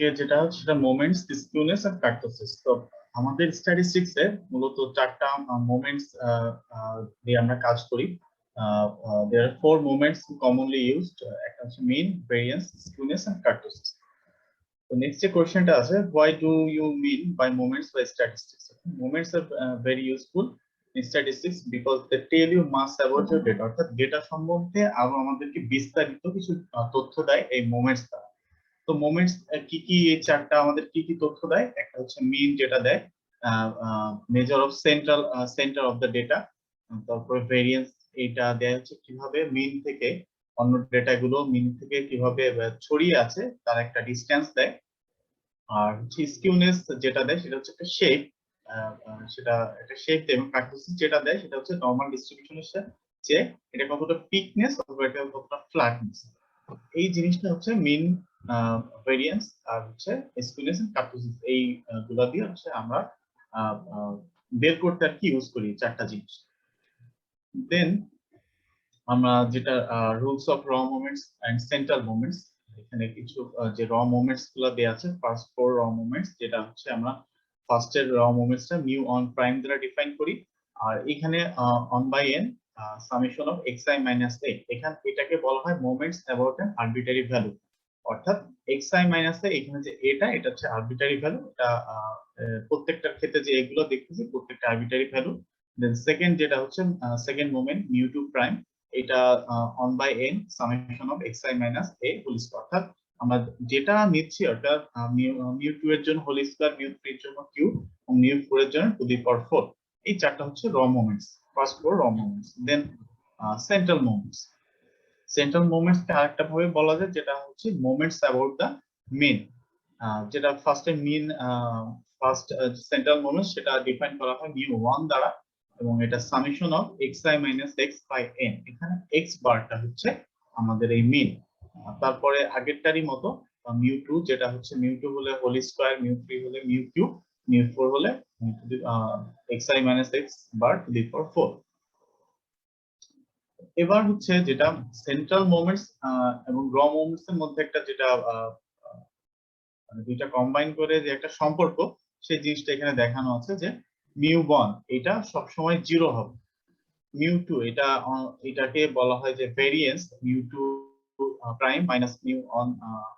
আজকে যেটা সেটা মোমেন্টস, স্কিউনেস আর কার্টোসিস। তো আমাদের স্ট্যাটিস্টিক্স এ মূলত চারটা মোমেন্টস দিয়ে আমরা কাজ করি। there are four moments commonly used, একটা হচ্ছে মিন, ভেরিয়েন্স, স্কিউনেস এন্ড কার্টোসিস। তো নেক্সট যে কোশ্চেনটা আছে, why do you mean by moments by statistics? Moments are very useful in statistics because they tell you much about your data, অর্থাৎ data সম্বন্ধে আরো আমাদেরকে বিস্তারিত কিছু তথ্য দেয় এই মোমেন্টস দ্বারা। তো মোমেন্টস কি কি, এই চারটা আমাদের কি কি তথ্য দেয়? একটা হচ্ছে মিন, যেটা দেয় measure of centre of the data. তারপরে ভেরিয়েন্স, এটা দেয় হচ্ছে কিভাবে মিন থেকে অন্য ডেটা গুলো মিন থেকে কিভাবে ছড়িয়ে আছে তার একটা ডিসটেন্স দেয়। আর হচ্ছে স্কিউনেস যেটা দেয় সেটা হচ্ছে একটা শেপ, সেটা একটা শেপ দেয়। এবং কার্টোসিস যেটা দেয় সেটা হচ্ছে নরমাল ডিস্ট্রিবিউশনের যে এটা কতটা পিকনেস অথবা এটা কতটা ফ্ল্যাটনেস। এই জিনিসটা হচ্ছে মিন, ভেরিয়েন্স আর হচ্ছে স্কিউনেস এন্ড কার্টোসিস, এই গুলা দিয়ে হচ্ছে আমরা বের করতে আর কি ইউজ করি চারটা জিনিস। দেন আমরা যেটা রুলস অফ র মোমেন্টস এন্ড সেন্ট্রাল মোমেন্টস, এখানে কিছু যে র মোমেন্টস গুলো দেয়া আছে, ফার্স্ট ফোর র মোমেন্টস, যেটা হচ্ছে আমরা ফার্স্টের র মোমেন্টসটা মিউ অন প্রাইম দ্বারা ডিফাইন করি। আর এখানে one by N summation of xi minus a, এখানে এটাকে বলা হয় moments about an arbitrary value. অর্থাৎ xi মাইনাস a, এখানে যে এটা হচ্ছে আরবিটারি ভ্যালু। এটা প্রত্যেকটার ক্ষেত্রে যে এগুলো দেখতেছি প্রত্যেকটা আরবিটারি ভ্যালু। দেন সেকেন্ড যেটা হচ্ছে second moment mu two prime, এটা one by N summation of xi minus a whole square. অর্থাৎ আমরা যেটা নিচ্ছি ওটা মিউ টু এর জন্য হোল স্কয়ার, মিউ থ্রি এর জন্য কিউ, এবং মিউ ফোর এর জন্য টু দি পাওয়ার 4। এই চারটা হচ্ছে র মোমেন্টস, ফার্স্ট ফোর র মোমেন্টস। দেন সেন্ট্রাল মোমেন্টস। সেন্ট্রাল মোমেন্টস কে আরেকটা ভাবে বলা যায় যেটা হচ্ছে মোমেন্টস অ্যাবাউট দ্য মিন। যেটা ফার্স্টে মিন, ফার্স্ট সেন্ট্রাল মোমেন্টস, সেটা ডিফাইন করা হয় মিউ 1 দ্বারা, এবং এটা summation of xi minus x by n। এখানে x বারটা হচ্ছে আমাদের এই মিন। তারপরে আগেরটারই মতো মিউ 2, যেটা হচ্ছে মিউ 2 হলে হোল স্কয়ার, মিউ 3 হলে মিউ কিউব, মিউ 4 হলে xi minus x bar to the power 4। এবার হচ্ছে যেটা সেন্ট্রাল মোমেন্টস এবং র মোমেন্টস এর মধ্যে একটা যেটা মানে দুইটা কম্বাইন করে যে একটা সম্পর্ক, সেই জিনিসটা এখানে দেখানো আছে যে মিউ 1 এটা সব সময় 0 হবে, মিউ 2 এটাকে বলা হয় যে variance mu 2 prime minus mu one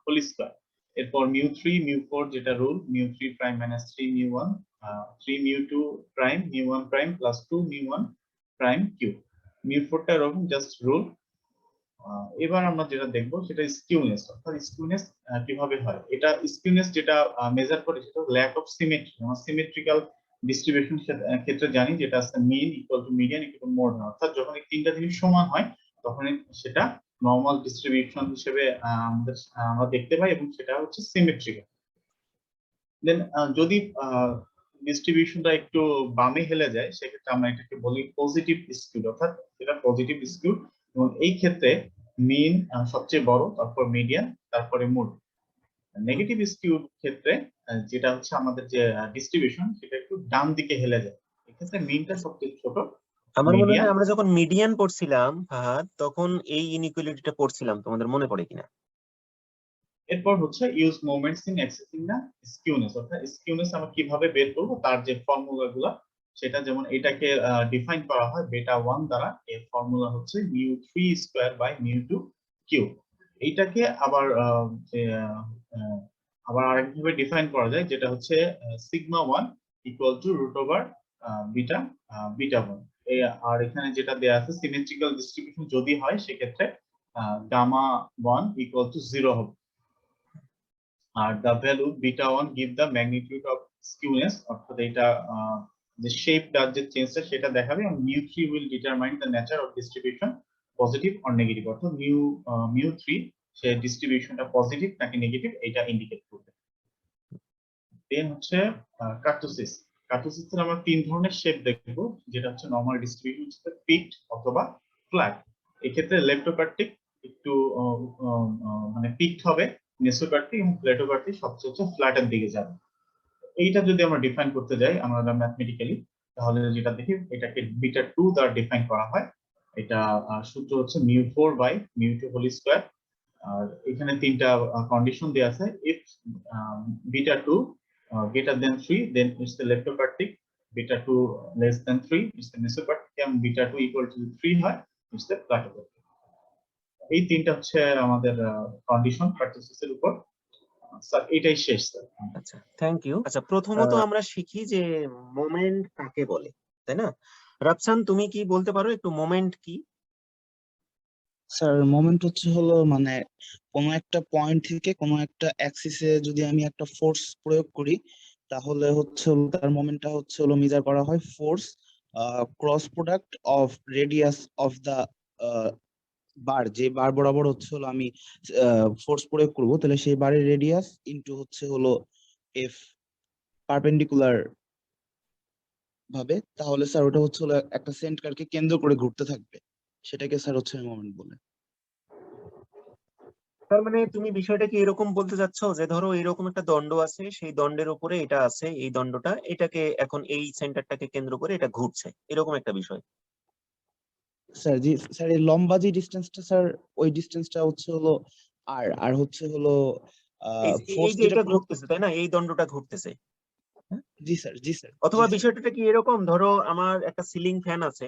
whole square. এরপর মিউ 3 মিউ 4 যেটা rule, mu 3 prime minus 3 mu 1, 3 mu 2 prime mu 1 prime plus 2 mu 1 prime cube. Mu 4 টা এরকম জাস্ট রুল। এবার আমরা যেটা দেখবো সেটা স্কিউনেস। অর্থাৎ স্কিউনেস কিভাবে হয়, এটা স্কিউনেস যেটা মেজার করে সেটা ল্যাক অফ সিমেট্রি। আমরা সিমেট্রিক্যাল ডিস্ট্রিবিউশন ক্ষেত্রে জানি যেটা আছে mean equal to median equal to mode. অর্থাৎ যখন এই তিনটা জিনিস সমান হয় তখন সেটা নরমাল ডিস্ট্রিবিউশন হিসেবে আমরা দেখতে পাই, এবং সেটা হচ্ছে সিমেট্রিক্যাল। দেন যদি ডিস্ট্রিবিউশনটা একটু বামে হেলে যায় সেক্ষেত্রে আমরা এটাকে বলি পজিটিভ স্কিউড, অর্থাৎ এটা পজিটিভ স্কিউড। এবং এই ক্ষেত্রে মিন সবচেয়ে বড়, তারপর মিডিয়ান, তারপরে মোড। নেগেটিভ স্কিউড ক্ষেত্রে যেটা হচ্ছে আমাদের যে ডিস্ট্রিবিউশন সেটা একটু ডান দিকে হেলে যায়, এক্ষেত্রে মিনটা সবচেয়ে ছোট, আমার মনে মিডিয়ান। হয় আমরা যখন মিডিয়ান পড়ছিলাম ফাহাদ, তখন এই ইনইকুয়ালিটিটা পড়ছিলাম, তোমাদের মনে পড়ে কিনা? এরপর হচ্ছে use moments in accessing the skewness. অর্থাৎ স্কিউনেস আমরা কিভাবে বের করব তার যে ফর্মুলা গুলা, সেটা যেমন এটাকে ডিফাইন করা হয় বেটা 1 দ্বারা। এর ফর্মুলা হচ্ছে mu 3 square by mu 2 cube. এইটাকে আবার আবার আরেকভাবে ডিফাইন করা যায় যেটা হচ্ছে sigma 1 equal to root over beta beta 1। আর এখানে যেটা দেয়া আছে সিমেট্রিক্যাল ডিস্ট্রিবিউশন যদি হয় সেক্ষেত্রে গামা 1 ইকুয়াল টু 0 হবে। আর the value beta 1 give the magnitude of skewness, অর্থাৎ এটা যে শেপটা যে চেঞ্জটা সেটা দেখাবে, এবং mu 3 will determine the nature of distribution positive or negative। অর্থাৎ mu 3 সে ডিস্ট্রিবিউশনটা পজিটিভ নাকি নেগেটিভ এটা ইন্ডিকেট করবে। দেন হচ্ছে কার্টোসিস। কার্টোসিসের আমরা তিন ধরনের শেপ দেখব, যেটা হচ্ছে নরমাল ডিস্ট্রিবিউশন হচ্ছে পিকড অথবা ফ্ল্যাট। এক্ষেত্রে লেপ্টোকার্টিক একটু মানে পিকড হবে, মেসোকার্টিক এবং প্লেটোকার্টিক সবচেয়ে হচ্ছে ফ্ল্যাটের দিকে যাবে। এইটা যদি আমরা ডিফাইন করতে যাই আমরা ম্যাথমেটিক্যালি, তাহলে যেটা দেখি এটাকে বিটা 2 দ্বারা ডিফাইন করা হয়। এটা সূত্র হচ্ছে mu 4 by mu 2 whole square. আর এখানে তিনটা কন্ডিশন দেওয়া আছে। If beta 2 greater than 3 then it's the leptopartic, beta 2 less than 3 it's the mesopartic, and beta 2 equal to 3 হয় it's the plateaupartic। এই তিনটা হচ্ছে আমাদের কন্ডিশন প্র্যাকটিসের উপর। স্যার এটাই শেষ স্যার। আচ্ছা, থ্যাংক ইউ। আচ্ছা, প্রথমত আমরা শিখি যে মোমেন্ট কাকে বলে, তাই না? রাফসান, তুমি কি বলতে পারো একটু মোমেন্ট কি? স্যার মোমেন্ট হচ্ছে হলো মানে কোনো একটা পয়েন্ট থেকে কোনো একটা অ্যাক্সিসে যদি আমি একটা ফোর্স প্রয়োগ করি তাহলে হচ্ছে হলো তার মোমেন্টটা হচ্ছে হলো মেজার করা হয় force cross product of radius of the bar, যে বার বরাবর হচ্ছে হলো আমি ফোর্স প্রয়োগ করব তাহলে সেই বারের রেডিয়াস ইনটু হচ্ছে হলো এফ পারপেন্ডিকুলার ভাবে, তাহলে স্যার ওটা হচ্ছে হলো একটা সেন্টারকে কেন্দ্র করে ঘুরতে থাকবে, সেটাকে স্যার হচ্ছে মোমেন্ট বলে। তার মানে তুমি বিষয়টা কি এরকম বলতে চাচ্ছ যে ধরো এরকম একটা দণ্ড আছে, সেই দণ্ডের উপরে এটা আছে, এই দণ্ডটা এটাকে এখন এই সেন্টারটাকে কেন্দ্র করে এটা ঘুরছে, এরকম একটা বিষয়? স্যার জি স্যার, এই লম্বা যে ডিসটেন্সটা স্যার ওই ডিসটেন্সটা হচ্ছে হলো আর আর হচ্ছে হলো ফোর্স এই যে যেটা এটা প্রয়োগ ঘুরতেছে, তাই না? এই দণ্ডটা ঘুরতেছে। জি স্যার, জি স্যার, অথবা বিষয়টা কি এরকম, ধরো আমার একটা সিলিং ফ্যান আছে,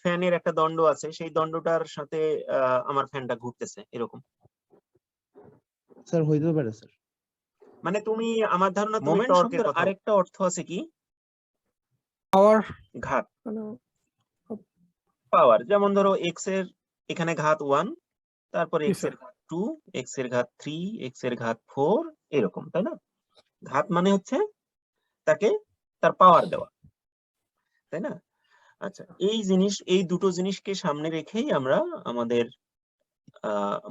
ফ্যানের একটা দণ্ড আছে, সেই দণ্ডটার সাথে আমার ফ্যানটা ঘুরতেছে, এরকম? স্যার হইতে পারে স্যার। মানে তুমি, আমার ধারণা তুমি মোমেন্ট টর্কের শব্দের আরেকটা অর্থ আছে কি? পাওয়ার, ঘাত, পাওয়ার। যেমন ধরো এক্স এর এখানে ঘাত 1, তারপরে জি এক্স স্যার। এর ঘাত 2, এক্স এর ঘাত 3, এক্স এর ঘাত 4, এরকম, তাই না? ঘাত মানে হচ্ছে তাকে তার পাওয়ার দেওয়া, তাই না? আচ্ছা, এই দুটো জিনিসকে সামনে রেখেই আমরা আমাদের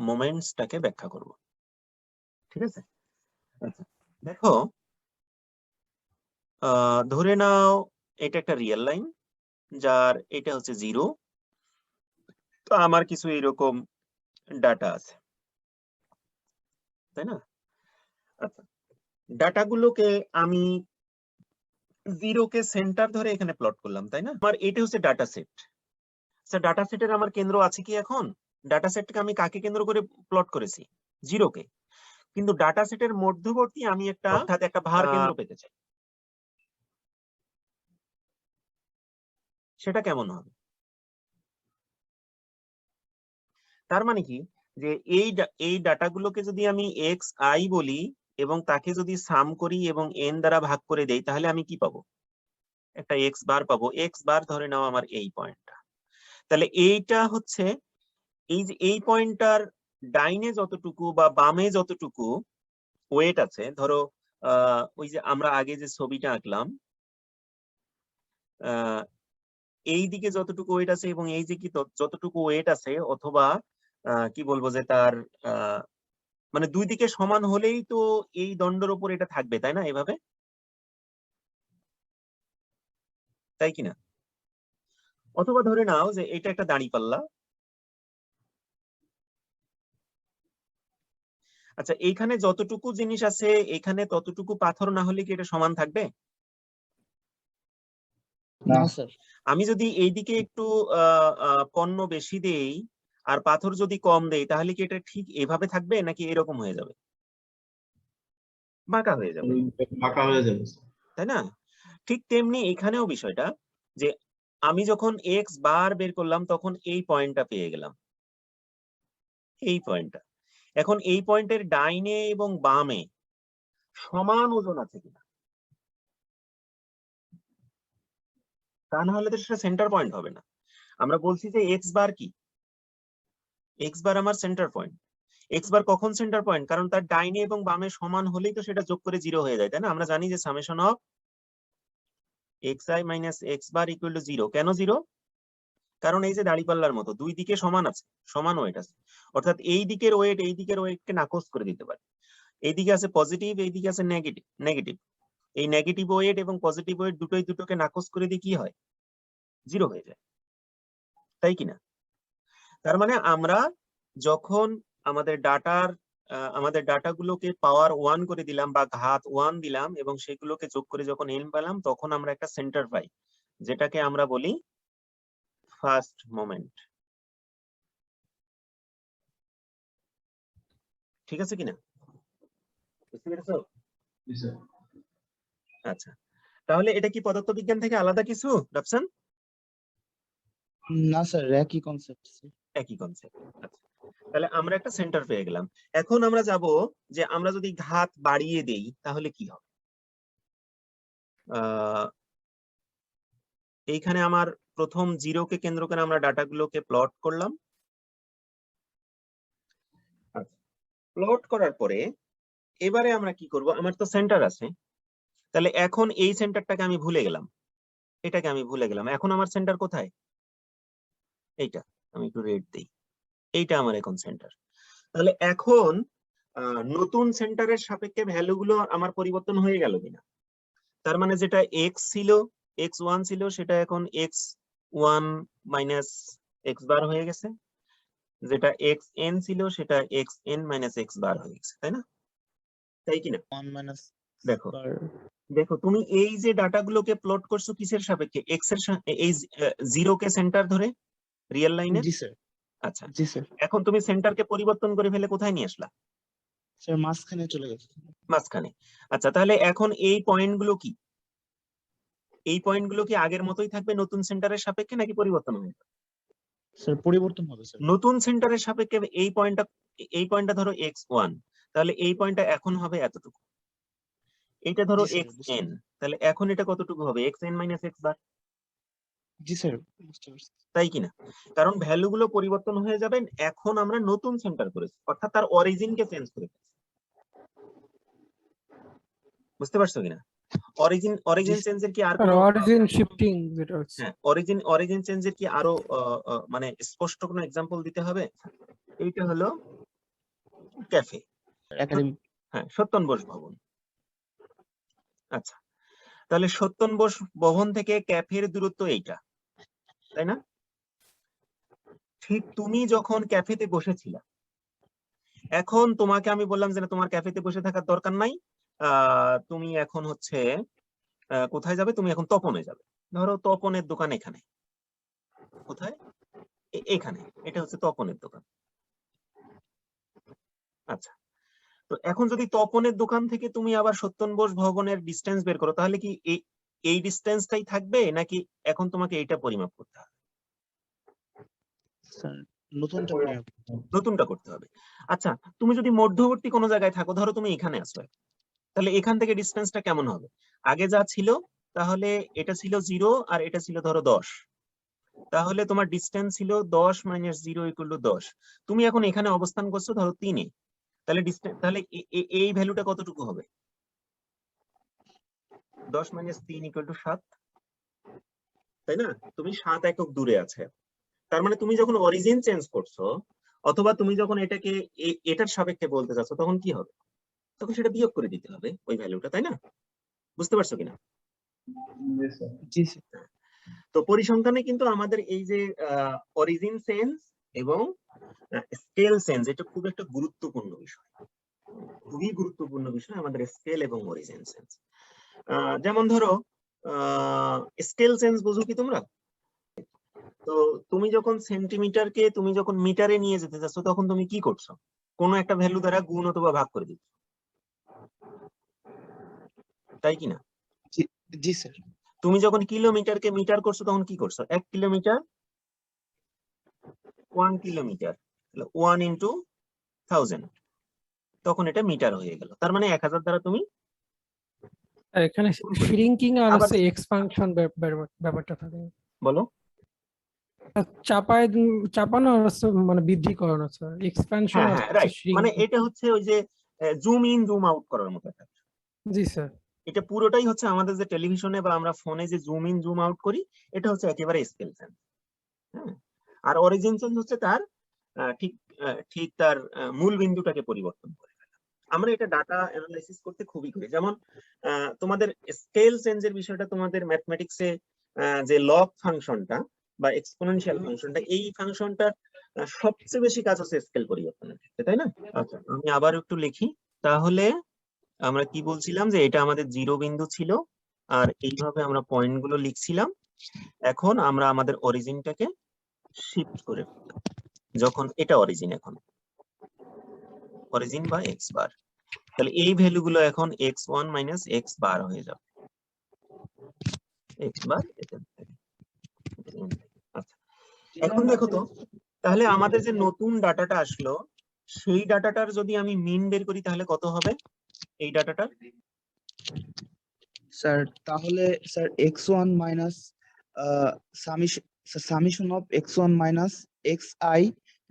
মোমেন্টসটাকে ব্যাখ্যা করব, ঠিক আছে? আচ্ছা, দেখো, ধরে নাও এটা একটা রিয়েল লাইন, যার এটা হচ্ছে 0। তো আমার কিছু এরকম ডাটা আছে, তাই না? আচ্ছা, ডাটাগুলোকে আমি 0 কে সেন্টার ধরে এখানে প্লট করলাম, তাই না? আমার এটা হচ্ছে ডাটা সেট। স্যার, ডাটা সেটের আমার কেন্দ্র আছে কি এখন? ডাটা সেটকে আমি কাকে কেন্দ্র করে প্লট করেছি? 0 কে। কিন্তু ডাটা সেটের মধ্যবর্তী আমি একটা, অর্থাৎ একটা ভার কেন্দ্র পেতে চাই। সেটা কেমন হবে? তার মানে কি, যে এই ডাটাগুলোকে যদি আমি এক্স আই বলি এবং তাকে যদি সাম করি এবং এন দ্বারা ভাগ করে দেই, তাহলে আমি কি পাবো? একটা এক্স বার পাবো। এক্স বার ধরে নাও আমার এই পয়েন্টটা। তাহলে এইটা হচ্ছে, এই যে এই পয়েন্টটার ডাইনে যতটুকু বা বামে যতটুকু ওয়েট আছে, ধরো ওই যে আমরা আগে যে ছবিটা আঁকলাম, এই দিকে যতটুকু ওয়েট আছে এবং এই যে কি যতটুকু ওয়েট আছে, অথবা কি বলবো যে তার মানে দুই দিকে সমান হলেই তো এই দণ্ডের উপর এটা থাকবে, তাই না? এভাবে, তাই কিনা? অথবা ধরে নাও যে এটা একটা দাঁড়িপাল্লা। আচ্ছা, এইখানে যতটুকু জিনিস আছে এখানে ততটুকু পাথর না হলে কি এটা সমান থাকবে? না স্যার। আমি যদি এইদিকে একটু পণ্য বেশি দেই আর পাথর যদি কম দেই, তাহলে কি এটা ঠিক এভাবে থাকবে নাকি এরকম হয়ে যাবে? বাঁকা হয়ে যাবে, বাঁকা হয়ে যাবে স্যার। তাই না? ঠিক তেমনি এখানেও বিষয়টা, যে আমি যখন এক্স বার বের করলাম তখন এই পয়েন্টটা পেয়ে গেলাম, এই পয়েন্টটা। এখন এই পয়েন্টের ডাইনে এবং বামে সমান ওজন আছে কিনা, তা না হলে তো সেটা সেন্টার পয়েন্ট হবে না। আমরা বলছি যে এক্স বার কি, এক্স বার আমার সেন্টার পয়েন্ট। এক্স বার কখন সেন্টার পয়েন্ট? কারণ তার ডাইনে এবং বামে সমান হলেই তো সেটা যোগ করে 0 হয়ে যায়, তাই না? আমরা জানি যে summation of xi minus X bar equal to 0। কেন 0? কারণ এই যে দাঁড়িপাল্লার মতো দুই দিকে সমান আছে, সমান ওয়েট আছে, অর্থাৎ এই দিকের ওয়েট এই দিকের ওয়েটকে নাকচ করে দিতে পারে। এইদিকে আছে পজিটিভ, এইদিকে আছে নেগেটিভ নেগেটিভ এই নেগেটিভ ওয়েট এবং পজিটিভ ওয়েট দুটোই দুটোকে নাকচ করে দিয়ে কি হয়? 0 হয়ে যায়, তাই কিনা? তার মানে আমরা যখন আমাদের ডাটাগুলোকে পাওয়ার 1 করে দিলাম বা ঘাত 1 দিলাম এবং সেগুলোকে যোগ করে যখন n পেলাম, তখন আমরা একটা সেন্টার পাই, যেটাকে আমরা বলি ফার্স্ট মোমেন্ট। ঠিক আছে কিনা? বুঝতে পেরেছো? জি স্যার। আচ্ছা, তাহলে এটা কি পদার্থবিজ্ঞান থেকে আলাদা কিছু রাফসান? না স্যার, একই কনসেপ্ট। একই কনসেপ্ট। আচ্ছা, তাহলে আমরা একটা সেন্টার পেয়ে গেলাম। এখন আমরা যাব যে আমরা যদি ঘাত বাড়িয়ে দেই তাহলে কি হবে। এইখানে আমার প্রথম জিরোকে কেন্দ্র করে আমরা ডাটাগুলোকে প্লট করলাম। আচ্ছা, প্লট করার পরে এবারে আমরা কি করব, আমার তো সেন্টার আছে, তাহলে এখন এই সেন্টারটাকে আমি ভুলে গেলাম, এটাকে আমি ভুলে গেলাম। এখন আমার সেন্টার কোথায়? এইটা, আমি একটু রেড দেই, এইটা আমার এখন সেন্টার। তাহলে এখন নতুন সেন্টারের সাপেক্ষে ভ্যালুগুলো আমার পরিবর্তন হয়ে গেল কিনা? তার মানে যেটা x ছিল, x1 ছিল, সেটা এখন x1 মাইনাস x বার হয়ে গেছে, যেটা xn ছিল সেটা xn মাইনাস x বার হয়ে গেছে, তাই না? তাই কিনা? 1 মাইনাস দেখো দেখো তুমি এই যে ডাটাগুলোকে প্লট করছো কিসের সাপেক্ষে? x এর এই জিরো কে সেন্টার ধরে রিয়েল লাইনে। জি স্যার। আচ্ছা, জি স্যার। এখন তুমি সেন্টারকে পরিবর্তন করে ফেলে কোথায় নিয়ে আসলা? স্যার মাঝখানে চলে গেছে। মাঝখানে। আচ্ছা, তাহলে এখন এই পয়েন্টগুলো কি? এই পয়েন্টগুলো কি আগের মতোই থাকবে নতুন সেন্টারের সাপেক্ষে নাকি পরিবর্তন হবে? স্যার পরিবর্তন হবে স্যার। নতুন সেন্টারের সাপেক্ষে এই পয়েন্টটা ধরো x1, তাহলে এই পয়েন্টটা এখন হবে এতটুকু। এইটা ধরো জি স্যার, xn, তাহলে এখন এটা কতটুকু হবে? xn মাইনাস x বার। জি স্যার, বুঝতে পারছি। তাই কিনা? কারণ ভ্যালুগুলো পরিবর্তন হয়ে যাবে, এখন আমরা নতুন সেন্টার করেছি, অর্থাৎ তার অরিজিনকে চেঞ্জ করে ফেলেছি। বুঝতে পারছো কিনা? অরিজিন চেঞ্জের কি আর কোনো অরিজিন শিফটিং যেটা হচ্ছে। হ্যাঁ, অরিজিন চেঞ্জের কি আরো মানে স্পষ্ট কোনো এক্সাম্পল দিতে হবে? এইটা হলো ক্যাফে, একাডেমিক। হ্যাঁ, সত্যন বোস ভবন। আচ্ছা, তাহলে সত্যন বোস ভবন থেকে ক্যাফের দূরত্ব এইটা, তাই না? ঠিক তুমি যখন ক্যাফেতে বসেছিলা, এখন তোমাকে আমি বললাম যে না, তোমার ক্যাফেতে বসে থাকার দরকার নাই, তুমি এখন হচ্ছে কোথায় যাবে? তুমি এখন তপনে যাবে। ধরো তপনের দোকান এখানে, কোথায়? এখানে, এটা হচ্ছে তপনের দোকান। আচ্ছা, তো এখন যদি তপনের দোকান থেকে তুমি আবার সত্যন বোস ভবনের ডিস্টেন্স বের করো, তাহলে কি এই ডিস্টেন্সটাই থাকবে নাকি এখন তোমাকে এইটা পরিমাপ করতে হবে? স্যার নতুনটা পরিমাপ করতে হবে। নতুনটা করতে হবে। আচ্ছা, তুমি যদি মধ্যবর্তী কোনো জায়গায় থাকো, ধরো তুমি এখানে আসো, তাহলে এখান থেকে ডিস্টেন্সটা কেমন হবে? আগে যা ছিল, তাহলে এটা ছিল 0 আর এটা ছিল ধরো 10, তাহলে তোমার ডিস্টেন্স ছিল 10 মাইনাস 0 ইকুয়াল টু 10। তুমি এখন এখানে অবস্থান করছো ধরো 3 এ, তাহলে ডিস্টেন্স, তাহলে এই ভ্যালুটা কতটুকু হবে? 10 মাইনাস 3 ইকুয়াল টু 7, তাই না? তুমি 7 একক দূরে আছে। তার মানে তুমি যখন অরিজিন চেঞ্জ করছো, অথবা তুমি যখন এটাকে এটার সাপেক্ষে বলতে যাচ্ছ, তখন কি হবে? তখন সেটা বিয়োগ করে দিতে হবে ওই ভ্যালুটা, তাই না? বুঝতে পারছো কিনা? জি স্যার। জি স্যার। তো পরিসংখ্যানে কিন্তু আমাদের এই যে অরিজিন সেন্স এবং স্কেল সেন্স, এটা খুব একটা গুরুত্বপূর্ণ বিষয়, খুবই গুরুত্বপূর্ণ বিষয় আমাদের স্কেল এবং অরিজিন সেন্স। যেমন ধরো স্কেল সেন্স বুঝো কি তোমরা? তো তুমি যখন সেন্টিমিটারকে তুমি যখন মিটারে নিয়ে যেতে চাচ্ছ, তখন তুমি কি করছো? কোনো একটা ভ্যালু দ্বারা গুণ অথবা ভাগ করে দিচ্ছ, তাই কিনা? জি স্যার। তুমি যখন কিলোমিটারকে মিটার করছো, তখন কি করছো? 1 কিলোমিটার 1 কিলোমিটার, 1 ইন্টু 1000, তখন এটা মিটার হয়ে গেল। তার মানে 1000 দ্বারা তুমি আর এখানে গুণ করে দিলে। শ্রিঙ্কিং আর আবার হচ্ছে এক্সপানশন ব্যাপারটা থাকে। বলো। চাপানো আর হচ্ছে মানে বৃদ্ধি করানো হচ্ছে, এক্সপানশন হ্যাঁ আর হ্যাঁ, হচ্ছে রাইট, মানে শ্রিঙ্কিং। এটা হচ্ছে ওই যে জুম ইন জুম আউট করার মতো একটা। জি স্যার। এটা পুরোটাই হচ্ছে আমাদের যে টেলিভিশনে বা আমরা ফোনে যে জুম ইন জুম আউট করি, এটা হচ্ছে একেবারে স্কেল সেন্স। হ্যাঁ, আর অরিজিন সেন্স হচ্ছে তার ঠিক তার মূল বিন্দুটাকে পরিবর্তন করে ফেলা। আমরা এটা ডাটা অ্যানালাইসিস করতে খুবই করি। যেমন তোমাদের স্কেল সেন্সের বিষয়টা তোমাদের ম্যাথমেটিক্সে যে লগ ফাংশনটা বা এক্সপোনেনশিয়াল ফাংশনটা, এই ফাংশনটার সবচেয়ে বেশি কাজ হচ্ছে স্কেল পরিবর্তনের ক্ষেত্রে, তাই না? আচ্ছা, আমি আবার একটু লিখি। তাহলে আমরা কি বলছিলাম, যে এটা আমাদের জিরো বিন্দু ছিল, আর এইভাবে আমরা পয়েন্ট গুলো লিখছিলাম। এখন আমরা আমাদের অরিজিনটাকে শিফট করে ফেললাম, যখন এটা অরিজিন, এখন অরিজিন বা এক্স বার। তাহলে এই ভ্যালু গুলো এখন x1 মাইনাস এক্স বার হয়ে যাবে, এক্স বার এটা থেকে। আচ্ছা, এখন দেখো তো, তাহলে আমাদের যে নতুন ডাটাটা আসলো সেই ডাটাটার যদি আমি মিন বের করি তাহলে কত হবে এই ডাটাটার? স্যার তাহলে sir x1 minus summation of x1 minus xi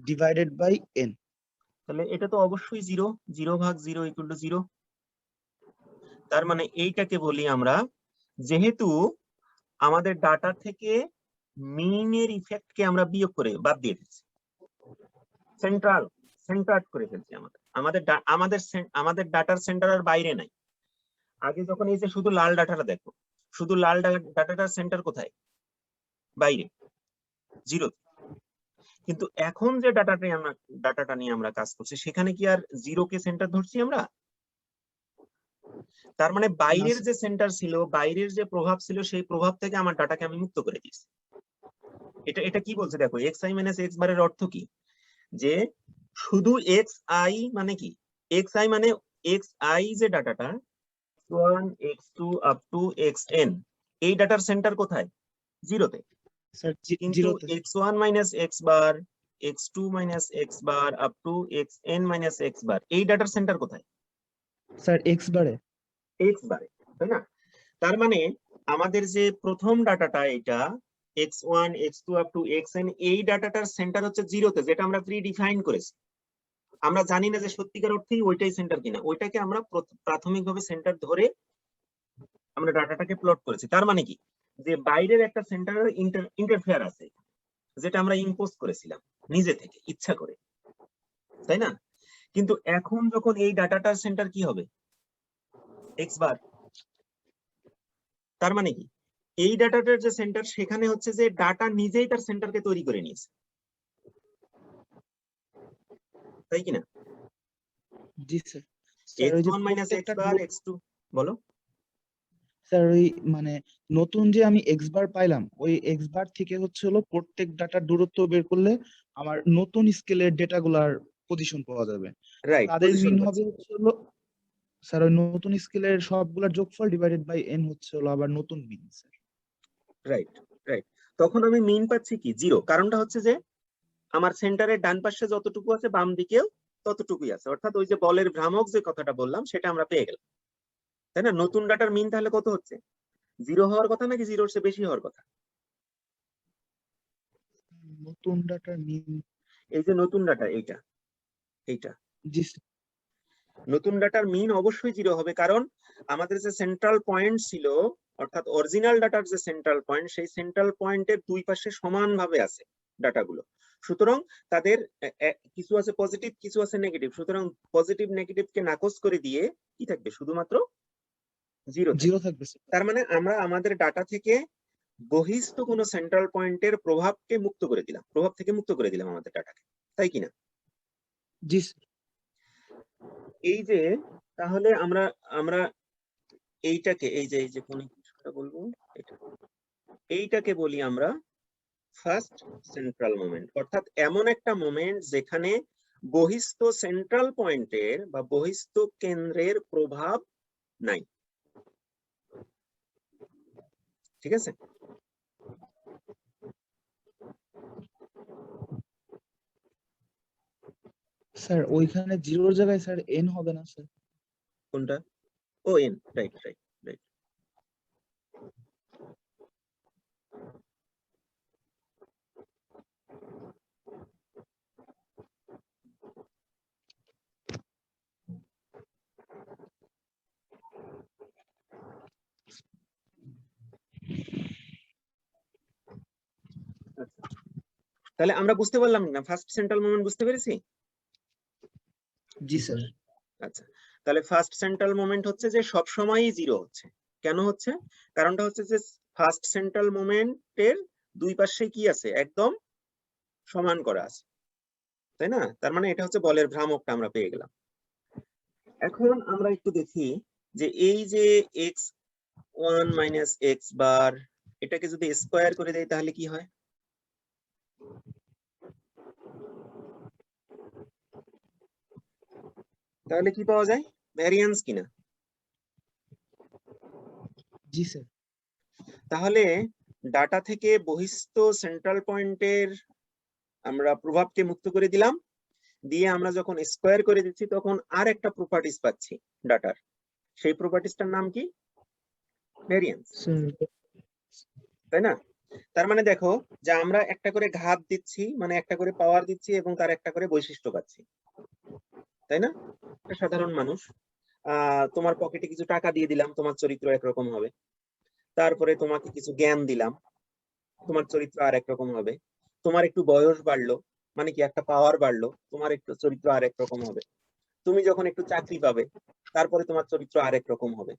divided by n। তাহলে এটা তো অবশ্যই 0, 0 ভাগ 0 ইকুয়াল টু 0। তার মানে এইটাকে বলি আমরা, যেহেতু আমাদের ডাটা থেকে মিনের ইফেক্টকে আমরা বিয়োগ করে বাদ দিয়ে দিচ্ছি, সেন্টার্ড করে ফেলছি, আমাদের ডাটার সেন্টারের বাইরে নাই। আগে যখন এই যে শুধু লাল ডাটাটা দেখো, শুধু লাল ডাটাটার সেন্টার কোথায়? বাইরে, 0। কিন্তু এখন যে ডাটাটা নিয়ে আমরা কাজ করছি সেখানে কি আর 0 কে সেন্টার ধরছি আমরা? তার মানে বাইরের যে সেন্টার ছিল, বাইরের যে প্রভাব ছিল, সেই প্রভাব থেকে আমার ডাটাকে আমি মুক্ত করে দিয়েছি। এটা কি বলছে দেখো, xi মাইনাস এক্স বারের অর্থ কি? যে শুধু xi মানে কি, xi মানে xi যে ডাটাটা x1 x2 up to xn, এই ডাটার সেন্টার কোথায়? 0 তে। স্যার কিন্তু 0 তে। x1 minus X bar, x2 minus X bar up to xn minus X bar, এই ডাটার সেন্টার কোথায়? স্যার x বারে। এক্স বারে, তাই না? তার মানে আমাদের যে প্রথম ডাটাটা এটা x1 x2 up to xn, এই ডাটাটার সেন্টার হচ্ছে 0 তে, যেটা আমরা প্রি ডিফাইন করেছি। আমরা জানি না যে সত্যিকার অর্থেই ওইটাই সেন্টার কিনা, ওইটাকে আমরা প্রাথমিকভাবে সেন্টার ধরে আমরা ডাটাটাকে প্লট করেছি। তার মানে কি, যে বাইরের একটা সেন্টারের ইন্টারফেয়ার আছে, যেটা আমরা ইম্পোজ করেছিলাম নিজে থেকে ইচ্ছা করে, তাই না? কিন্তু এখন যখন এই ডাটাটার সেন্টার কি হবে? X bar. তার মানে কি, এই ডাটাটার যে সেন্টার, সেখানে হচ্ছে যে ডাটা নিজেই তার সেন্টারকে তৈরি করে নিয়েছে, তাই কিনা? জি স্যার। স্যার ওই যে x1 মাইনাস এক্স প্রত্যেকটা বার x2, বলো। স্যার ওই মানে নতুন যে আমি এক্স বার পাইলাম, ওই এক্স বার থেকে হচ্ছে হলো প্রত্যেক ডাটার দূরত্ব বের করলে আমার নতুন স্কেলের ডেটাগুলার পজিশন পাওয়া যাবে। রাইট, তাদের পজিশন মিন পাচ্ছি। হবে হচ্ছে হলো স্যার ওই নতুন স্কেলের সবগুলার যোগফল ডিভাইডেড বাই n হচ্ছে হলো আবার নতুন মিন স্যার। Right, right. তখন আমি মিন পাচ্ছি কি? 0। কারণটা হচ্ছে যে আমার সেন্টারের ডান পাশে যতটুকু আছে বাম দিকেও ততটুকুই আছে, অর্থাৎ ওই যে বলের ভ্রামক যে কথাটা বললাম সেটা আমরা পেয়ে গেলাম, তাই না? নতুন ডাটার মিন তাহলে কত হচ্ছে? 0 হওয়ার কথা নাকি 0-র চেয়ে বেশি হওয়ার কথা? নতুন ডাটার মিন। এই যে নতুন ডাটা, এইটা এইটা জি স্যার। নতুন ডাটার মিন অবশ্যই 0 হবে, কারণ আমাদের যে সেন্ট্রাল পয়েন্ট ছিল, অর্থাৎ অরিজিনাল ডাটার যে সেন্ট্রাল পয়েন্ট, সেই সেন্ট্রাল পয়েন্টের দুই পাশে সমানভাবে আছে ডাটাগুলো। সুতরাং তাদের কিছু আছে পজিটিভ, কিছু আছে নেগেটিভ। সুতরাং পজিটিভ নেগেটিভকে নাকচ করে দিয়ে কি থাকবে? শুধুমাত্র 0 থাকবে। 0 থাকবে স্যার। তার মানে আমরা আমাদের ডাটা থেকে বহিস্থ কোনো সেন্ট্রাল পয়েন্টের প্রভাব থেকে মুক্ত করে দিলাম আমাদের ডাটাকে, তাই কিনা? জি স্যার। এই যে তাহলে আমরা আমরা এইটাকে, এই যে কোন কিছুটা বলবো, এইটাকে বলি আমরা ফার্স্ট সেন্ট্রাল মোমেন্ট। অর্থাৎ এমন একটা মোমেন্ট যেখানে বহিস্থ সেন্ট্রাল পয়েন্টের বা বহিস্থ কেন্দ্রের প্রভাব নাই, ঠিক আছে? স্যার ওইখানে 0-র জায়গায় স্যার n হবে না স্যার? কোনটা? ও এন, রাইট রাইট রাইট। তাহলে আমরা বুঝতে পারলাম না, ফার্স্ট সেন্ট্রাল মোমেন্ট বুঝতে পেরেছি? জি স্যার। আচ্ছা, তাহলে ফার্স্ট সেন্ট্রাল মোমেন্ট হচ্ছে যে সব সময়ই 0 হচ্ছে। কেন হচ্ছে? কারণটা হচ্ছে যে ফার্স্ট সেন্ট্রাল মোমেন্টের দুই পাশে কি আছে? একদম সমান করা আছে, তাই না? তার মানে এটা হচ্ছে বলের ভ্রামকটা আমরা পেয়ে গেলাম। এখন আমরা একটু দেখি যে এই যে x1 মাইনাস এক্স বার, এটাকে যদি স্কোয়ার করে দেই তাহলে কি হয়? তাহলে কি পাওয়া যায়? ভ্যারিয়েন্স কিনা? জি স্যার। তাহলে ডাটা থেকে বহিস্থ সেন্ট্রাল পয়েন্টের আমরা প্রভাবকে মুক্ত করে দিলাম, দিয়ে আমরা যখন স্কোয়ার করে দিচ্ছি তখন আর একটা প্রপার্টিস পাচ্ছি ডাটার। সেই প্রপার্টিসটার নাম কি? ভ্যারিয়েন্স, তাই না? তার মানে দেখো যে আমরা একটা করে ঘাত দিচ্ছি, মানে একটা করে পাওয়ার দিচ্ছি এবং তার একটা করে বৈশিষ্ট্য পাচ্ছি, তাই না? একটা সাধারণ মানুষ, তোমার পকেটে কিছু টাকা দিয়ে দিলাম, তোমার চরিত্র একরকম হবে। তারপরে তোমাকে কিছু জ্ঞান দিলাম, তোমার চরিত্র আর একরকম হবে। তোমার একটু বয়স বাড়লো, মানে কি একটা পাওয়ার বাড়লো, তোমার একটু চরিত্র আর একরকম হবে। তুমি যখন একটু চাকরি পাবে, তারপরে তোমার চরিত্র আরেক রকম হবে।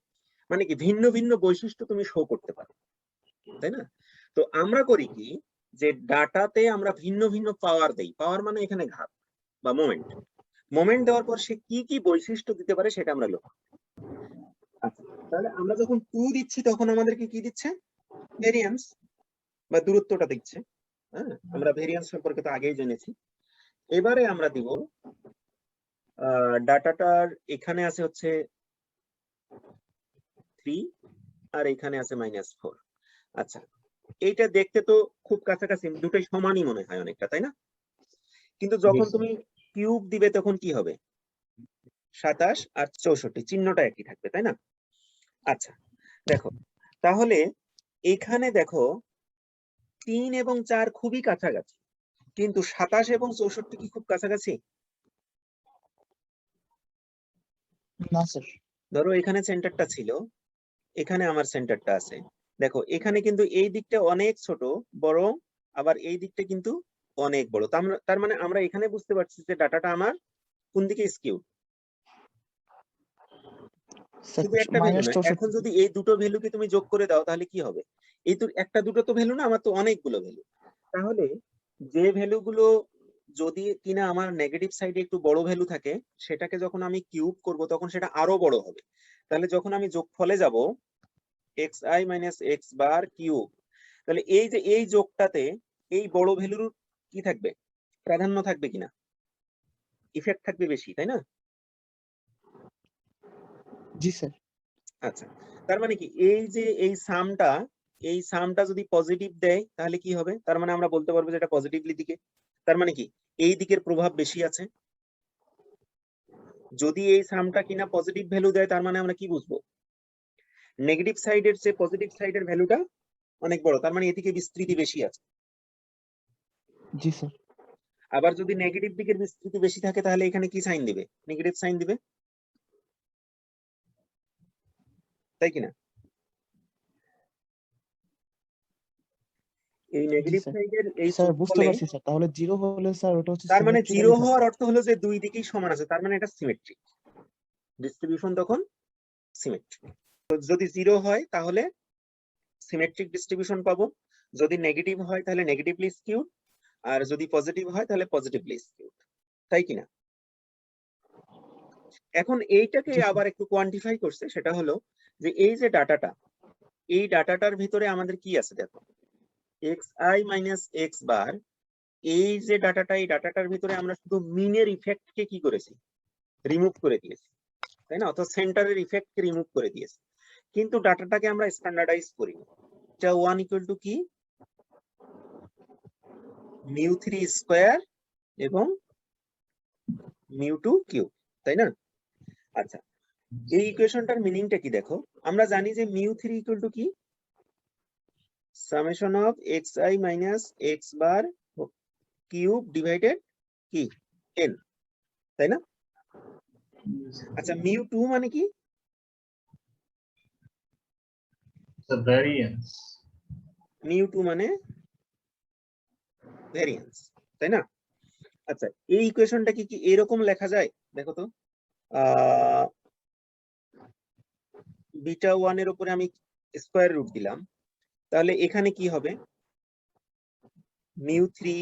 মানে কি ভিন্ন ভিন্ন বৈশিষ্ট্য তুমি শো করতে পারো, তাই না? তো আমরা করি কি, যে ডাটাতে আমরা ভিন্ন ভিন্ন পাওয়ার দেই। পাওয়ার মানে এখানে ঘাত বা মোমেন্ট। মোমেন্ট দেওয়ার পর সে কি কি বৈশিষ্ট্য দিতে পারে সেটা আমরা লক্ষ্য। আচ্ছা, তাহলে আমরা যখন 2 দিচ্ছি তখন আমাদেরকে কি দিচ্ছে? ভেরিয়েন্স বা দূরত্বটা দিচ্ছে। হ্যাঁ, আমরা ভেরিয়েন্স সম্পর্কে তো আগেই জেনেছি। এবারে আমরা দিব ডাটাটার এখানে আছে হচ্ছে 3 আর এখানে আছে -4। আচ্ছা, এইটা দেখতে তো খুব কাছাকাছি, দুটোই সমানই মনে হয় অনেকটা, তাই না? কিন্তু যখন তুমি কিউব দিবে তখন কি হবে? 27 আর 64, চিহ্নটা একই থাকবে, তাই না? আচ্ছা দেখো, তাহলে এখানে দেখো 3 এবং 4 খুবই কাছাকাছি, কিন্তু 27 এবং 64 কি খুব কাছাকাছি? না স্যার। ধরো এখানে সেন্টারটা ছিল, এখানে আমার সেন্টারটা আছে। দেখো এখানে কিন্তু এই দিকটা অনেক ছোট বরং আবার এই দিকটা কিন্তু অনেক বড়। তার মানে আমরা এখানে বুঝতে পারছি যে ডাটাটা আমার কোন দিকে স্কিউ। শুধু একটা ভ্যালু না, এখন যদি এই দুটো ভ্যালুকে তুমি যোগ করে দাও তাহলে কি হবে? এই তো একটা দুটো তো ভ্যালু না, আমার তো অনেকগুলো ভ্যালু। তাহলে যে ভ্যালুগুলো যদি কিনা আমার নেগেটিভ সাইডে একটু বড় ভ্যালু থাকে, সেটাকে যখন আমি কিউব করব তখন সেটা আরো বড় হবে। তাহলে যখন আমি যোগফলে যাব xi - x বার কিউব, তাহলে এই যে এই যোগটাতে এই বড় ভ্যালুর কি থাকবে? প্রাধান্য থাকবে কিনা? ইফেক্ট থাকবে বেশি, তাই না? জি স্যার। আচ্ছা, তার মানে কি এই যে এই সামটা যদি পজিটিভ দেয় তাহলে কি হবে? তার মানে আমরা বলতে পারবো যে এটা পজিটিভলি দিকে। তার মানে কি এই দিকের প্রভাব বেশি আছে। যদি এই সামটা কিনা পজিটিভ ভ্যালু দেয় তার মানে আমরা কি বুঝবো? নেগেটিভ সাইডের চেয়ে পজিটিভ সাইডের ভ্যালুটা অনেক বড়, তার মানে এদিকে বিস্তৃতি বেশি আছে। জি স্যার। আবার যদি নেগেটিভ দিকের বিস্তৃতি বেশি থাকে তাহলে এখানে কি সাইন দিবে? নেগেটিভ সাইন দিবে, তাই কিনা? এই নেগেটিভ সাইডের এই স্যার বুঝতে যোগফলে, পারছি স্যার, তাহলে 0 হলে স্যার ওটা হচ্ছে তার মানে জিরো সিমেট্রিক্যালি থাকবে। হওয়ার অর্থ হলো যে দুই দিকেই সমান আছে, তার মানে এটা সিমেট্রিক ডিস্ট্রিবিউশন, তখন সিমেট্রিক। তো যদি 0 হয় তাহলে সিমেট্রিক ডিস্ট্রিবিউশন পাবো, যদি নেগেটিভ হয় তাহলে নেগেটিভলি স্কিউড, আর যদি পজিটিভ হয় তাহলে পজিটিভলি স্কিউড, তাই কিনা? এখন এইটাকে জি স্যার। আবার একটু কোয়ান্টিফাই করছে, সেটা হলো যে এই যে ডাটাটা, এই ডাটাটার ভিতরে আমাদের কি আছে দেখো, xi - x বার, এই যে ডাটাটা, এই ডাটাটার ভিতরে আমরা শুধু মিনের ইফেক্টকে কি করেছি? রিমুভ করে দিয়েছি, তাই না? অর্থাৎ সেন্টারের ইফেক্টকে রিমুভ করে দিয়েছি, কিন্তু ডাটাটাকে আমরা স্ট্যান্ডার্ডাইজ করিনি। এটা 1 ইকুয়াল টু কি? μ3 স্কয়ার এবং μ2 কিউব, তাই না? আচ্ছা, এই ইকুয়েশনটার মিনিংটা কি দেখো, আমরা জানি যে μ3 ইকুয়াল টু কি? Summation of xi - x bar cube divided কি n, তাই না? আচ্ছা, μ2 মানে কি? The variance. μ2 মানে ভ্যারিয়েন্স, তাই না? আচ্ছা, এই ইকুয়েশনটা কি কি এরকম লেখা যায়? দেখো তো, β1 এর উপরে আমি স্কয়ার রুট দিলাম, তাহলে এখানে কি হবে? μ3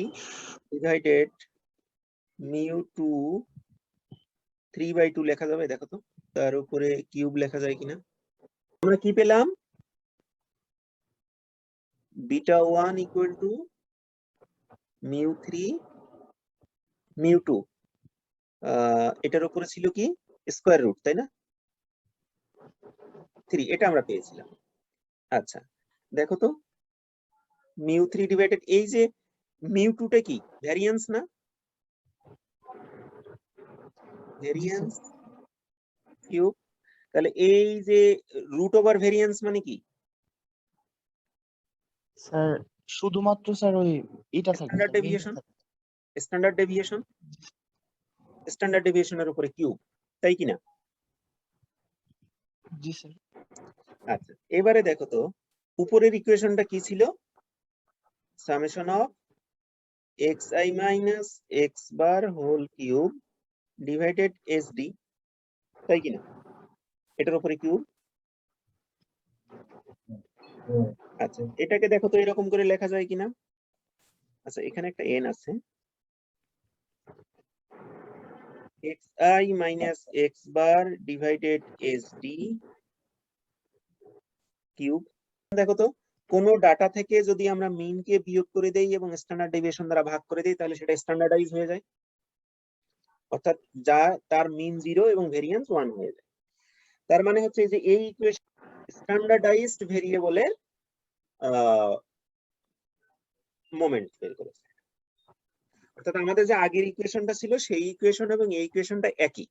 ডিভাইডেড μ2 3/2 লেখা যাবে, দেখো তো তার উপরে কিউব লেখা যায় কিনা। আমরা কি পেলাম? β1 ইকুয়াল টু μ3 μ2, এটার উপরে ছিল কি স্কোয়ার রুট, তাই না? 3 এটা আমরা পেয়েছিলাম। আচ্ছা দেখো তো μ3 ডিভাইডেড এই যে μ2 টা কি ভ্যারিয়েন্স না? Variance cube. তাহলে এই যে রুট ওভার ভ্যারিয়েন্স মানে কি? স্যার শুধুমাত্র স্যার ওই এটা থাকে standard deviation, standard deviation, standard ডেভিয়েশনের উপরে কিউব, তাই কি না? জি স্যার। আচ্ছা এবারে দেখো তো উপরের ইকুয়েশনটা কি ছিল? Summation of xi minus x bar whole cube divided sd, তাই কি না? এটার উপরে কিউব। আচ্ছা এটাকে দেখো তো এরকম করে লেখা যায় কিনা। আচ্ছা এখানে একটা n আছে, xi minus x bar divided sd cube. দেখো তো কোন ডাটা থেকে যদি আমরা মিন কে বিয়োগ করে দেই এবং স্ট্যান্ডার্ড ডেভিয়েশন দ্বারা ভাগ করে দেই তাহলে সেটা স্ট্যান্ডার্ডাইজ হয়ে যায়, অর্থাৎ যা তার মিন 0 এবং ভেরিয়েন্স 1 হয়ে যায়। তার মানে হচ্ছে যে এই ইকুয়েশন স্ট্যান্ডার্ডাইজড ভেরিয়েবলের মোমেন্ট বের করেছে। অর্থাৎ আমাদের যে আগের ইকুয়েশনটা ছিল সেই ইকুয়েশন এবং এই ইকুয়েশনটা একই,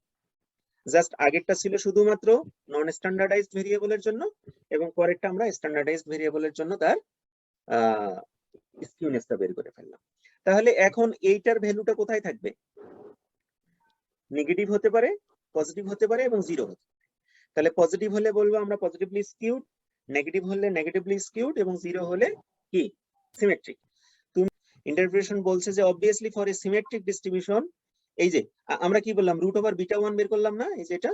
জাস্ট আগেরটা ছিল শুধুমাত্র নন স্ট্যান্ডার্ডাইজড ভেরিয়েবলের জন্য এবং পরেরটা আমরা স্ট্যান্ডার্ডাইজড ভেরিয়েবলের জন্য তার স্কিউনেসটা বের করে ফেললাম। তাহলে এখন এইটার ভ্যালুটা কোথায় থাকবে? নেগেটিভ হতে পারে, পজিটিভ হতে পারে এবং 0 হতে পারে। তাহলে পজিটিভ হলে বলবো আমরা পজিটিভলি স্কিউড, নেগেটিভ হলে নেগেটিভলি স্কিউড এবং 0 হলে কি সিমেট্রিক। তুমি ইন্টারপ্রিটেশন বলছে যে obviously for a symmetric distribution, এই যে আমরা কি বললাম রুট ওভার বিটা 1 বের করলাম না, এই যে এটা।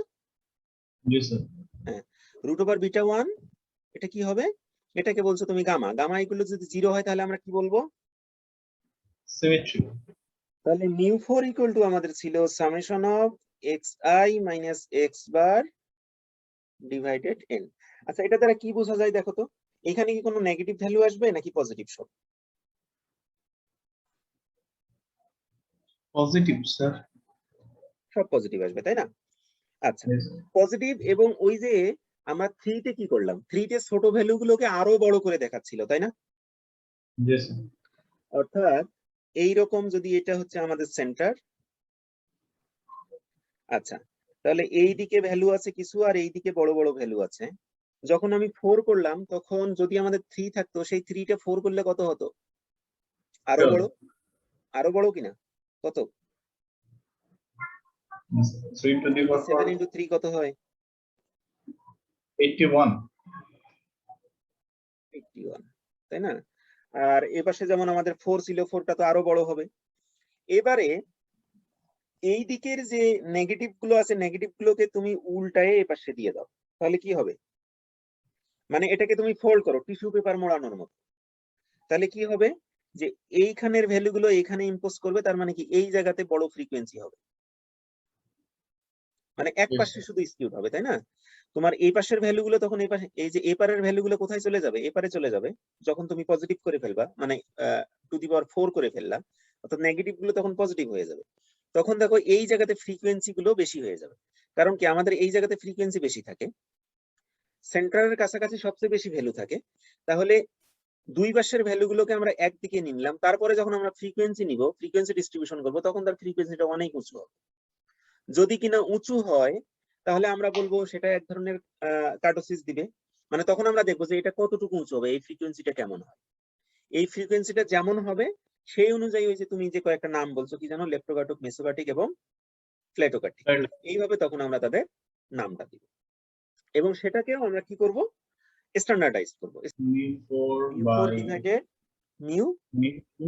জি স্যার। হ্যাঁ রুট ওভার বিটা 1 এটা কি হবে? এটাকে বলছো তুমি গামা। গামা এগুলো যদি 0 হয় তাহলে আমরা কি বলবো? সিমেট্রি। তাহলে μ4 ইকুয়াল টু আমাদের ছিল summation of xi minus x bar divided n। আচ্ছা এটা দ্বারা কি বোঝা যায় দেখো তো, এখানে কি কোনো নেগেটিভ ভ্যালু আসবে নাকি পজিটিভ? সব পজিটিভ স্যার। সব পজিটিভ আসবে, তাই না? আচ্ছা পজিটিভ। এবং ওই যে আমরা 3 তে কি করলাম, 3 তে ছোট ভ্যালু গুলোকে আরো বড় করে দেখাচ্ছিল, তাই না? জি স্যার। অর্থাৎ এইরকম যদি এটা হচ্ছে আমাদের সেন্টার, আচ্ছা তাহলে এই দিকে ভ্যালু আছে কিছু আর এই দিকে বড় বড় ভ্যালু আছে। যখন আমি 4 করলাম তখন যদি আমাদের 3 থাকতো, সেই 3 টা 4 করলে কত হতো? আরো বড়, আরো বড় কিনা? কত? 3 to the power 7 into 3 কত হয়? 81। 81, তাই না? আর এ পাশে যেমন আমাদের 4 ছিল, 4টা তো আরো বড় হবে। এবারে এই দিকের যে নেগেটিভ গুলো আছে, নেগেটিভ গুলোকে তুমি উল্টায়ে এই পাশে দিয়ে দাও, তাহলে কি হবে? মানে এটাকে তুমি ফোল্ড করো টিস্যু পেপার মোড়ানোর মতো। তাহলে কি হবে যে এইখানের ভ্যালু গুলো এখানে ইম্পোজ করবে, তার মানে কি এই জায়গাতে বড় ফ্রিকোয়েন্সি হবে, মানে এক পাশে শুধু স্কিউড হবে, তাই না? তোমার এই পাশের ভ্যালু গুলো তখন এই পাশে, এই যে এপারের ভ্যালু গুলো কোথায় চলে যাবে? এপারে চলে যাবে যখন তুমি পজিটিভ করে ফেলবা, মানে টু দি পাওয়ার 4 করে ফেললা, অর্থাৎ নেগেটিভ গুলো তখন পজিটিভ হয়ে যাবে। তখন দেখো এই জায়গাতে ফ্রিকোয়েন্সি গুলো বেশি হয়ে যাবে, কারণ কি আমাদের এই জায়গাতে ফ্রিকোয়েন্সি বেশি থাকে, সেন্টারের কাছাকাছি সবচেয়ে বেশি ভ্যালু থাকে। তাহলে দুই পাশের ভ্যালু গুলোকে আমরা একদিকে নিলাম, তারপরে যখন আমরা ফ্রিকোয়েন্সি নিব, ফ্রিকোয়েন্সি ডিস্ট্রিবিউশন করব, তখন তার ফ্রিকোয়েন্সিটা অনেক উঁচু হবে। যদি কিনা উঁচু হয় তাহলে আমরা বলবো সেটা এক ধরনের কার্টোসিস দিবে, মানে তখন আমরা দেখবো যে এটা কতটুকু উঁচু হবে, এই ফ্রিকোয়েন্সিটা কেমন হয়। এই ফ্রিকোয়েন্সিটা যেমন হবে সেই অনুযায়ী ওই যে তুমি যে কয়েকটা নাম বলছো কি জানো, লেপ্টোকার্টিক, মেসোকার্টিক এবং প্লেটোকার্টিক, এইভাবে তখন আমরা তাদের নামটা দিব এবং সেটাকেও আমরা কি করব? স্ট্যান্ডার্ডাইজ করব। μ4 μ4 by divided mu μ2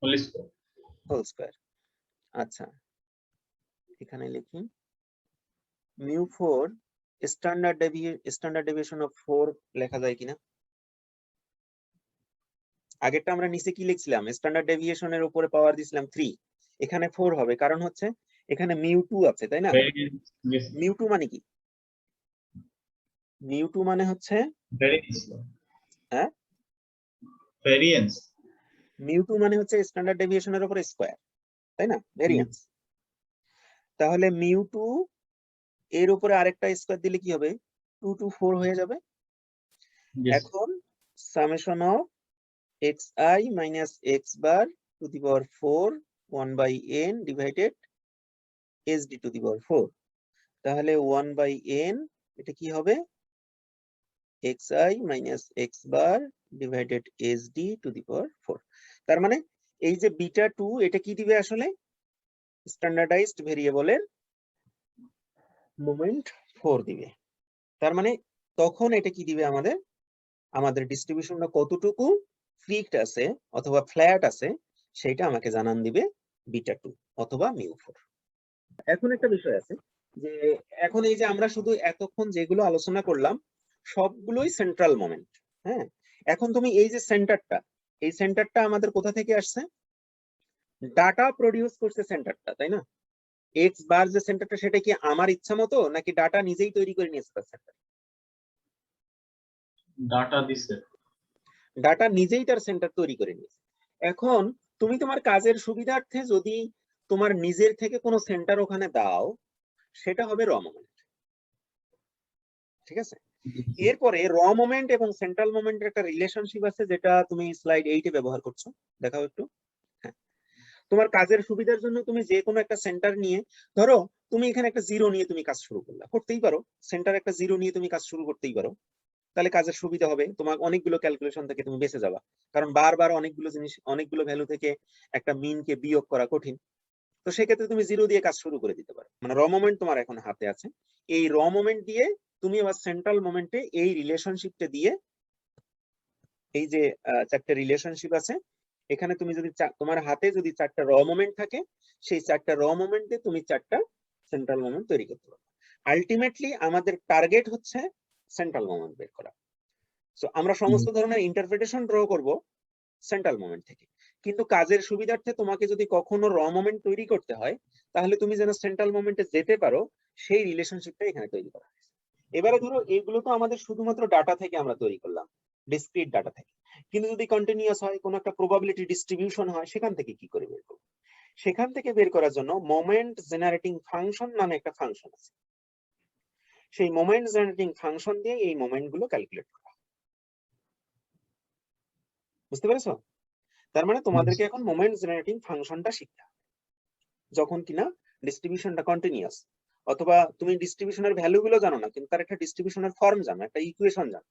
whole square। Whole square. আচ্ছা এখানে লিখি μ4 স্ট্যান্ডার্ড ডেভিয়েশন অফ 4 লেখা যায় কিনা? আগেরটা আমরা নিচে কি লিখছিলাম? স্ট্যান্ডার্ড ডেভিয়েশনের উপরে পাওয়ার দিছিলাম 3, এখানে 4 হবে, কারণ হচ্ছে এখানে μ2 আছে, তাই না? μ2 মানে কি? μ2 মানে হচ্ছে হ্যাঁ ভেরিয়েন্স। μ2 মানে হচ্ছে স্ট্যান্ডার্ড ডেভিয়েশনের উপরে স্কয়ার, তাই না? ভেরিয়েন্স। তাহলে μ2 এর উপরে আরেকটা স্কোয়ার দিলে কি হবে 2 to 4 হয়ে যাবে। Yes. এখন summation of xi minus x bar to the power 4 1/n divided sd to the power 4, তাহলে 1/n এটা কি হবে xi minus x bar divided sd to the power 4। তার মানে এই যে বিটা 2 এটা কি দিবে আসলে স্ট্যান্ডার্ডাইজড ভেরিয়েবলের মোমেন্ট 4 দিবে। তার মানে তখন এটা কি দিবে আমাদের ডিস্ট্রিবিউশনটা কতটুকু ফ্রিকড আছে অথবা ফ্ল্যাট আছে সেটা আমাকে জানান দিবে বিটা 2 অথবা মিউ 4। এখন একটা বিষয় আছে যে এখন এই যে আমরা শুধু এতক্ষণ যেগুলো আলোচনা করলাম সবগুলোই সেন্ট্রাল মোমেন্ট। হ্যাঁ, এখন তুমি এই যে সেন্টারটা আমাদের কোথা থেকে আসছে? ডাটা প্রডিউস করছে সেন্টারটা, তাই না? এক্স বার যে সেন্টারটা সেটা কি আমার ইচ্ছা মতো নাকি ডাটা নিজেই তৈরি করে নিয়েছে তার সেন্টার? ডাটা দিছে। ডাটা নিজেই তার সেন্টার তৈরি করে নিয়েছে। এখন তুমি তোমার কাজের সুবিধার্থে যদি তোমার নিজের থেকে কোনো সেন্টার ওখানে দাও সেটা হবে র মোমেন্ট। ঠিক আছে, এরপরে র মোমেন্ট এবং সেন্ট্রাল মোমেন্টের একটা রিলেশনশিপ আছে যেটা তুমি স্লাইড 8 এ ব্যবহার করছো, দেখাও একটু। হ্যাঁ, তোমার কাজের সুবিধার জন্য তুমি যে কোনো একটা সেন্টার নিয়ে, ধরো তুমি এখানে একটা জিরো নিয়ে তুমি কাজ শুরু করলা, করতেই পারো। সেন্টার একটা জিরো নিয়ে তুমি কাজ শুরু করতেই পারো, তাহলে কাজের সুবিধা হবে, তোমার অনেকগুলো ক্যালকুলেশন থেকে তুমি বেঁচে যাবা। কারণ বারবার অনেকগুলো ভ্যালু থেকে একটা মিনকে বিয়োগ করা কঠিন। তো সেক্ষেত্রে তুমি জিরো দিয়ে কাজ শুরু করে দিতে পারো। মানে র মোমেন্ট তোমার এখন হাতে আছে, এই র মোমেন্ট দিয়ে তুমি আবার সেন্ট্রাল মোমেন্টে এই রিলেশনশিপটা দিয়ে, এই যে চারটা রিলেশনশিপ আছে এখানে, তুমি যদি তোমার হাতে যদি চারটা র মোমেন্ট থাকে সেই চারটা র মোমেন্ট দিয়ে তুমি চারটা সেন্ট্রাল মোমেন্ট তৈরি করতে পারো। আলটিমেটলি আমাদের টার্গেট হচ্ছে সেন্ট্রাল মোমেন্ট বের করা। সো আমরা সমস্ত ধরনের ইন্টারপ্রিটেশন ড্র করব সেন্ট্রাল মোমেন্ট থেকে, কিন্তু কাজের সুবিধার্থে তোমাকে যদি কখনো র মোমেন্ট তৈরি করতে হয় তাহলে তুমি যেন সেন্ট্রাল মোমেন্টে যেতে পারো সেই রিলেশনশিপটা এখানে তৈরি করা হয়েছে। এবারে ধরো এগুলো তো আমাদের শুধুমাত্র ডাটা থেকে আমরা তৈরি করলাম, ডিসক্রিট ডাটা থেকে, কিন্তু যদি কন্টিনিউয়াস হয়, কোনো একটা প্রবাবিলিটি ডিস্ট্রিবিউশন হয়, সেখান থেকে কি করে বের করব? সেখান থেকে বের করার জন্য মোমেন্ট জেনারেটিং ফাংশন নামে একটা ফাংশন আছে। সেই মোমেন্ট জেনারেটিং ফাংশন দিয়ে এই মোমেন্ট গুলো ক্যালকুলেট করা। বুঝতে পেরেছো? তার মানে তোমাদেরকে এখন মোমেন্ট জেনারেটিং ফাংশনটা শিখতে হবে যখন কিনা ডিস্ট্রিবিউশনটা কন্টিনিউয়াস, অথবা তুমি ডিস্ট্রিবিউশনের ভ্যালু গুলো জানো না কিন্তু তার একটা ডিস্ট্রিবিউশনের ফর্ম জানো, একটা ইকুয়েশন জানো।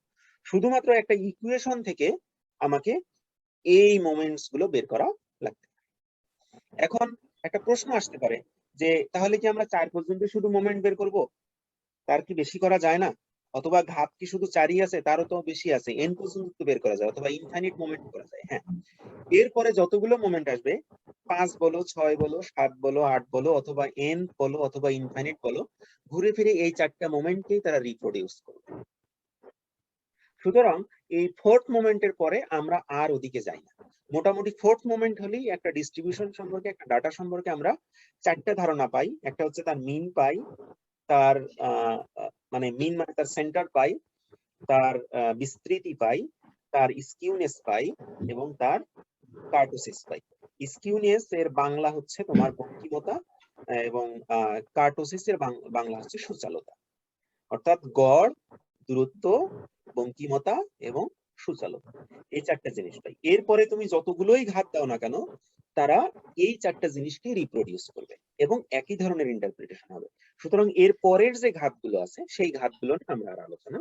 শুধুমাত্র একটা ইকুয়েশন থেকে আমাকে এই মোমেন্টস গুলো বের করা লাগবে। এখন একটা প্রশ্ন আসতে পারে যে তাহলে কি আমরা 4 পর্যন্ত শুধু মোমেন্ট বের করব, তার কি বেশি করা যায় না? অথবা ঘাত কি শুধু 4ই আছে, তারও তো বেশি আছে, n পর্যন্ত বের করা যায়, অথবা ইনফাইনাইট মোমেন্ট করা যায়। হ্যাঁ, এরপরে যতগুলো মোমেন্ট আসবে 5 বলো, 6 বলো, 7 বলো, 8 বলো, অথবা n বলো, অথবা ইনফাইনাইট বলো, ঘুরে ফিরে এই 4টা মোমেন্টকেই তারা রিপ্রোডিউস করবে। সুতরাং এই ফোর্থ মোমেন্টের পরে আমরা আর ওদিকে যাই না। মোটামুটি ফোর্থ মোমেন্ট হলেই একটা ডিস্ট্রিবিউশন সম্পর্কে, একটা ডাটা সম্পর্কে আমরা 4টা ধারণা পাই। একটা হচ্ছে তার মিন পাই, তার মানে মিন মানে তার সেন্টার পাই, তার বিস্তৃতি পাই, তার স্কিউনেস পাই, এবং তার কার্টোসিস পাই। স্কিউনেস এর বাংলা হচ্ছে তোমার বঙ্কিমতা, এবং কার্টোসিস এর বাংলা হচ্ছে সুচালতা। অর্থাৎ গড়, দূরত্ব, বঙ্কিমতা এবং সুচালতা, এই 4টা জিনিস পাই। এরপরে তুমি যতগুলোই ঘাত দাও না কেন তারা এই 4টা জিনিসকে রিপ্রোডিউস করবে এবং একই ধরনের ইন্টারপ্রিটেশন হবে। সুতরাং এর পরের যে ঘাতগুলো আছে সেই ঘাতগুলো আমরা আর আলোচনা